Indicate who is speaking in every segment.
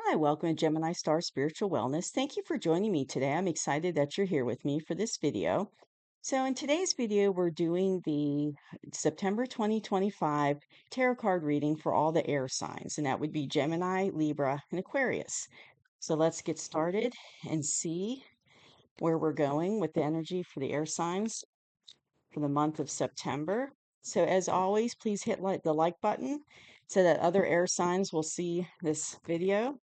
Speaker 1: Hi, welcome to Gemini Star Spiritual Wellness. Thank you for joining me today. I'm excited that you're here with me for this video. So, in today's video, we're doing the September 2025 tarot card reading for all the air signs, and that would be Gemini, Libra, and Aquarius. So, let's get started and see where we're going with the energy for the air signs for the month of September. So, as always, please hit the like button so that other air signs will see this video,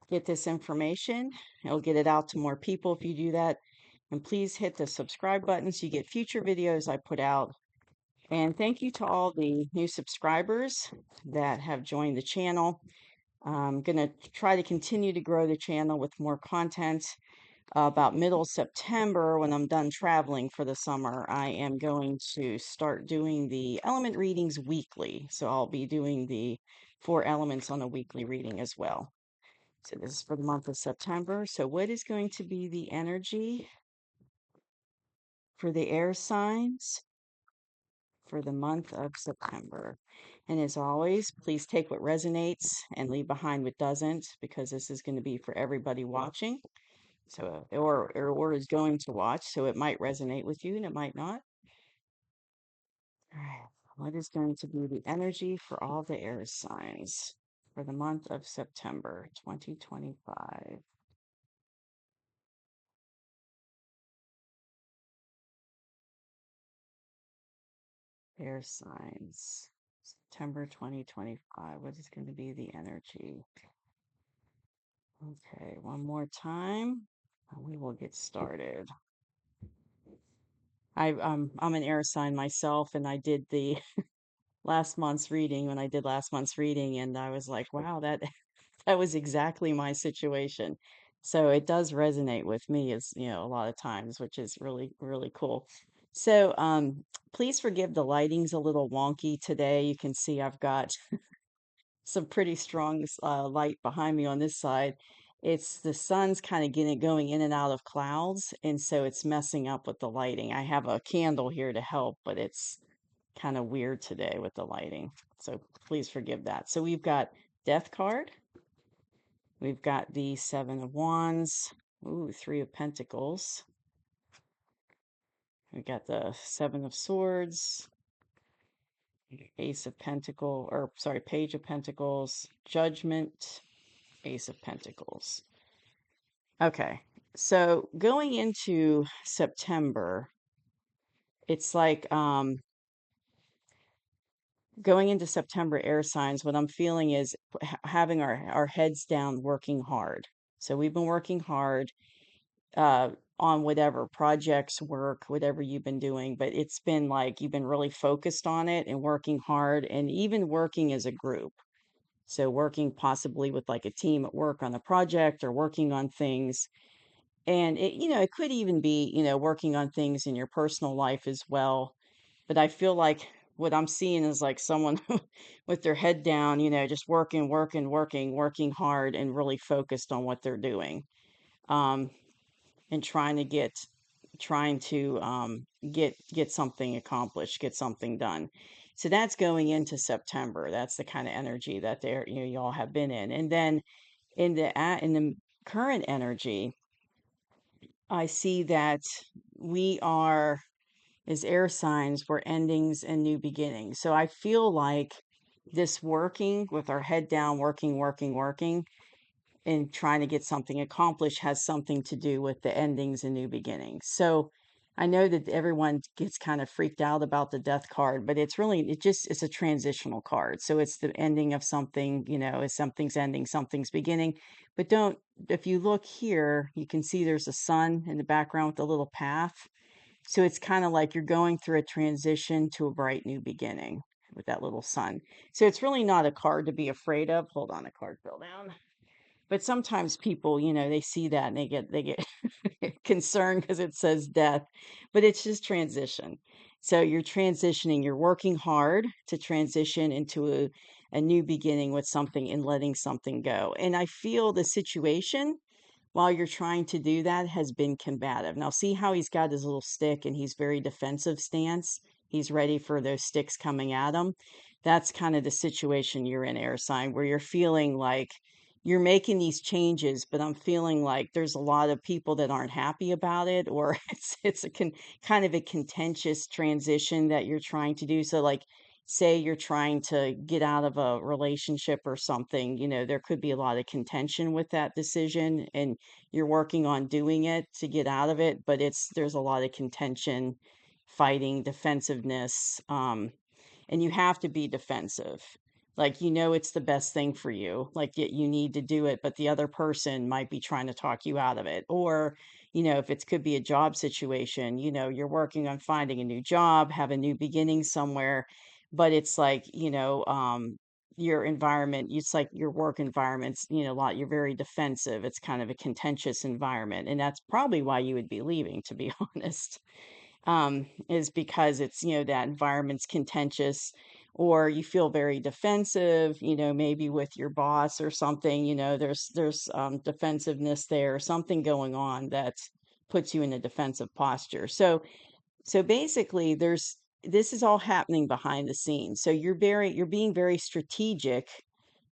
Speaker 1: get this information. It'll get it out to more people if you do that. And please hit the subscribe button so you get future videos I put out. And thank you to all the new subscribers that have joined the channel. I'm going to try to continue to grow the channel with more content. About middle September, when I'm done traveling for the summer, I am going to start doing the element readings weekly. So I'll be doing the 4 elements on a weekly reading as well. So this is for the month of September. So what is going to be the energy for the air signs for the month of September? And as always, please take what resonates and leave behind what doesn't, because this is going to be for everybody watching. So, or is going to watch. So it might resonate with you and it might not. All right. What is going to be the energy for all the air signs for the month of September 2025? Air signs, September 2025. What is going to be the energy? Okay, one more time, and we will get started. I'm an air sign myself, and I did the last month's reading when I did last month's reading, and I was like, wow, that that was exactly my situation. So it does resonate with me, as you know, a lot of times, which is really, really cool. So please forgive the lighting's a little wonky today. You can see I've got some pretty strong light behind me on this side. It's the sun's kind of getting going in and out of clouds, and so it's messing up with the lighting. I have a candle here to help, but it's kind of weird today with the lighting. So please forgive that. So we've got Death card. We've got the Seven of Wands. Ooh, Three of Pentacles. We got the Seven of Swords, Ace of Pentacle, or sorry, Page of Pentacles, Judgment, Ace of Pentacles. Okay, so going into September, it's like going into September air signs, what I'm feeling is having our heads down, working hard. So we've been working hard uh on whatever projects, work, whatever you've been doing, but it's been like you've been really focused on it and working hard and even working as a group. So working possibly with like a team at work on a project or working on things. And it, it could even be, working on things in your personal life as well. But I feel like what I'm seeing is like someone with their head down, just working, working, working, working hard and really focused on what they're doing. Um, and trying to get something accomplished, get something done. So that's going into September. That's the kind of energy that y'all have been in. And then in the current energy, I see that we are, as air signs, we're endings and new beginnings. So I feel like this working with our head down, working, working, working, and trying to get something accomplished has something to do with the endings and new beginnings. So I know that everyone gets kind of freaked out about the death card, but it's a transitional card. So it's the ending of something, as something's ending, something's beginning. But if you look here, you can see there's a sun in the background with a little path. So it's kind of like you're going through a transition to a bright new beginning with that little sun. So it's really not a card to be afraid of. Hold on, a card fell down. But sometimes people, they see that and they get concerned because it says death, but it's just transition. So you're transitioning, you're working hard to transition into a new beginning with something and letting something go. And I feel the situation while you're trying to do that has been combative. Now see how he's got his little stick and he's very defensive stance. He's ready for those sticks coming at him. That's kind of the situation you're in, air sign, where you're feeling like you're making these changes, but I'm feeling like there's a lot of people that aren't happy about it, or it's kind of a contentious transition that you're trying to do. So, like, say you're trying to get out of a relationship or something, there could be a lot of contention with that decision, and you're working on doing it to get out of it, but there's a lot of contention, fighting, defensiveness. And you have to be defensive. Like, it's the best thing for you. Like, you need to do it, but the other person might be trying to talk you out of it. Or, if it could be a job situation, you're working on finding a new job, have a new beginning somewhere, but it's like, your environment, it's like your work environment's, you're very defensive. It's kind of a contentious environment. And that's probably why you would be leaving, to be honest, is because it's, that environment's contentious, or you feel very defensive, maybe with your boss or something, there's defensiveness there, something going on that puts you in a defensive posture. So basically this is all happening behind the scenes. So you're being very strategic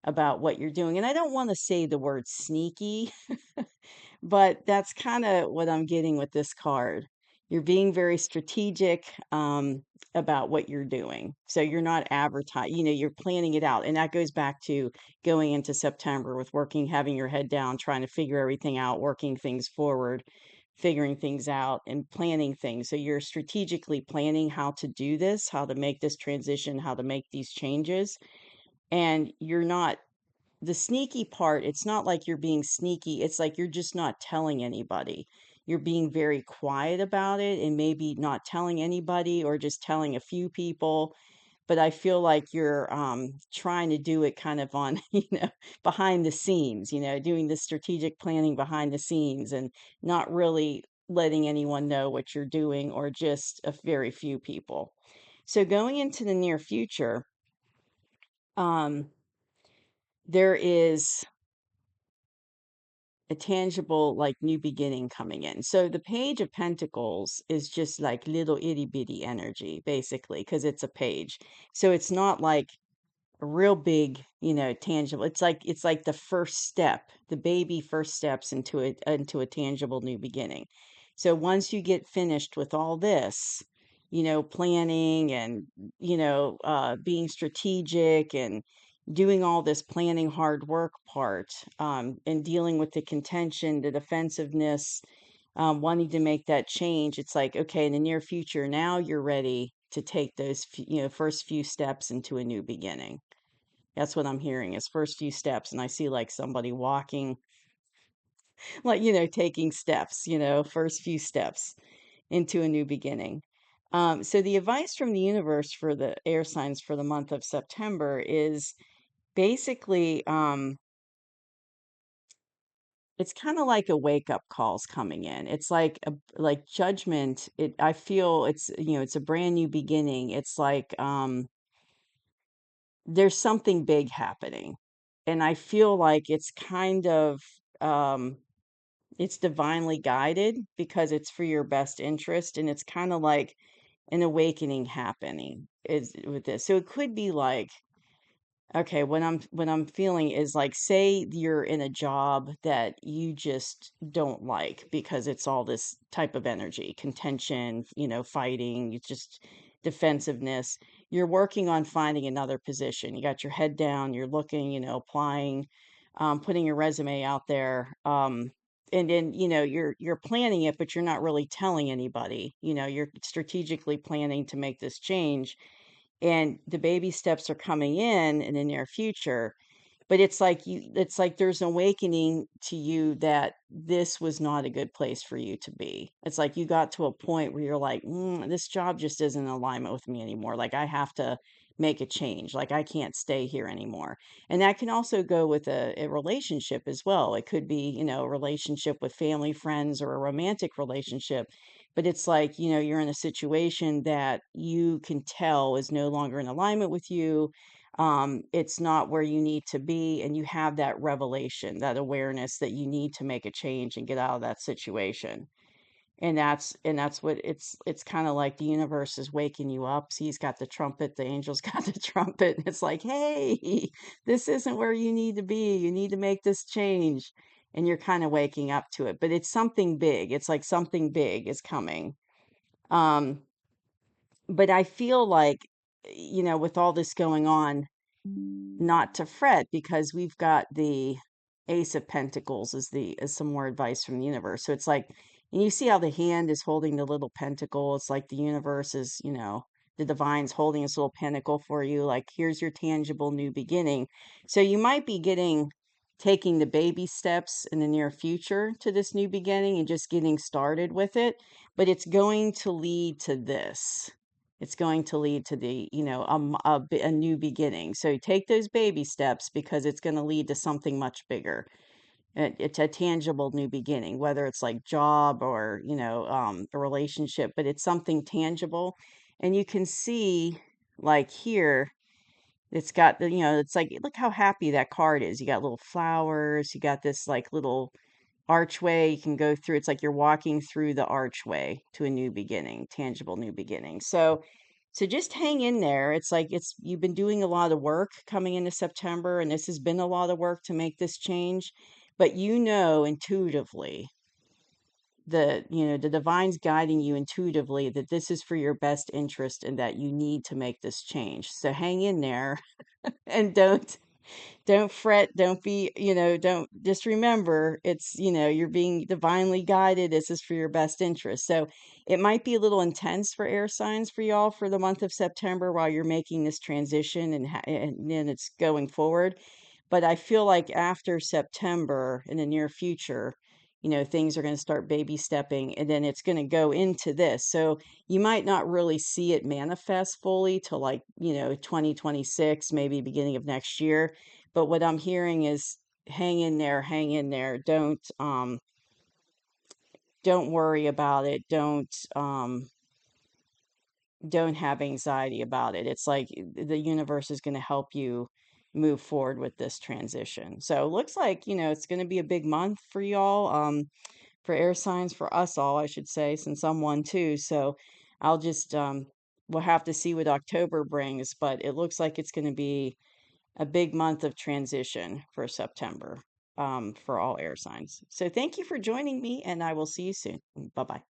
Speaker 1: about what you're doing. And I don't want to say the word sneaky, but that's kind of what I'm getting with this card. You're being very strategic about what you're doing. So you're not advertising, you're planning it out. And that goes back to going into September with working, having your head down, trying to figure everything out, working things forward, figuring things out, and planning things. So you're strategically planning how to do this, how to make this transition, how to make these changes. And you're not the sneaky part, it's not like you're being sneaky. It's like you're just not telling anybody. You're being very quiet about it, and maybe not telling anybody or just telling a few people. But I feel like you're trying to do it kind of on, behind the scenes, doing the strategic planning behind the scenes and not really letting anyone know what you're doing, or just a very few people. So going into the near future, um, there is a tangible, like, new beginning coming in. So the Page of Pentacles is just like little itty bitty energy, basically, because it's a page. So it's not like a real big, tangible. It's like the first step, the baby first steps into a tangible new beginning. So once you get finished with all this, planning and, being strategic and doing all this planning hard work part, and dealing with the contention, the defensiveness, wanting to make that change, it's like, okay, in the near future, now you're ready to take those, first few steps into a new beginning. That's what I'm hearing, is first few steps. And I see like somebody walking, like, taking steps, first few steps into a new beginning. So the advice from the universe for the air signs for the month of September is basically, it's kind of like a wake up calls coming in. It's like like judgment. I feel it's a brand new beginning. It's like, there's something big happening. And I feel like it's kind of, um it's divinely guided because it's for your best interest, and it's kind of like an awakening happening is with this. So it could be like, okay, what I'm feeling is like, say you're in a job that you just don't like because it's all this type of energy, contention, fighting, it's just defensiveness. You're working on finding another position. You got your head down, you're looking, applying, putting your resume out there. And then, you're planning it, but you're not really telling anybody. You're strategically planning to make this change, and the baby steps are coming in the near future. But it's like there's an awakening to you that this was not a good place for you to be. It's like you got to a point where you're like, this job just isn't in alignment with me anymore. Like, I have to make a change. Like, I can't stay here anymore. And that can also go with a relationship as well. It could be, a relationship with family, friends, or a romantic relationship. But it's like, you're in a situation that you can tell is no longer in alignment with you. It's not where you need to be, and you have that revelation, that awareness that you need to make a change and get out of that situation. And that's what it's kind of like the universe is waking you up. So he's got the trumpet, the angel's got the trumpet. It's like, hey, this isn't where you need to be. You need to make this change. And you're kind of waking up to it. But it's something big. It's like something big is coming. Um, but I feel like, with all this going on, not to fret because we've got the Ace of Pentacles as some more advice from the universe. So it's like, and you see how the hand is holding the little pentacle. It's like the universe is, the divine's holding this little pentacle for you. Like, here's your tangible new beginning. So you might be taking the baby steps in the near future to this new beginning and just getting started with it. But it's going to lead to this. It's going to lead to a new beginning. So take those baby steps because it's going to lead to something much bigger. It's a tangible new beginning, whether it's like job or, a relationship, but it's something tangible. And you can see, like here, it's got it's like, look how happy that card is. You got little flowers, you got this like little archway you can go through. It's like you're walking through the archway to a new beginning, tangible new beginning. So just hang in there. It's like you've been doing a lot of work coming into September, and this has been a lot of work to make this change. But intuitively, the divine's guiding you intuitively that this is for your best interest and that you need to make this change. So hang in there and don't fret, don't be, don't just remember it's, you're being divinely guided. This is for your best interest. So it might be a little intense for air signs for y'all for the month of September while you're making this transition and then it's going forward. But I feel like after September in the near future, things are going to start baby stepping and then it's going to go into this. So you might not really see it manifest fully till like, 2026, maybe beginning of next year. But what I'm hearing is hang in there, hang in there. Don't worry about it. Don't have anxiety about it. It's like the universe is going to help you move forward with this transition. So it looks like, it's going to be a big month for y'all, for air signs, for us all, I should say, since I'm one too. So I'll just, we'll have to see what October brings, but it looks like it's going to be a big month of transition for September, for all air signs. So thank you for joining me, and I will see you soon. Bye bye.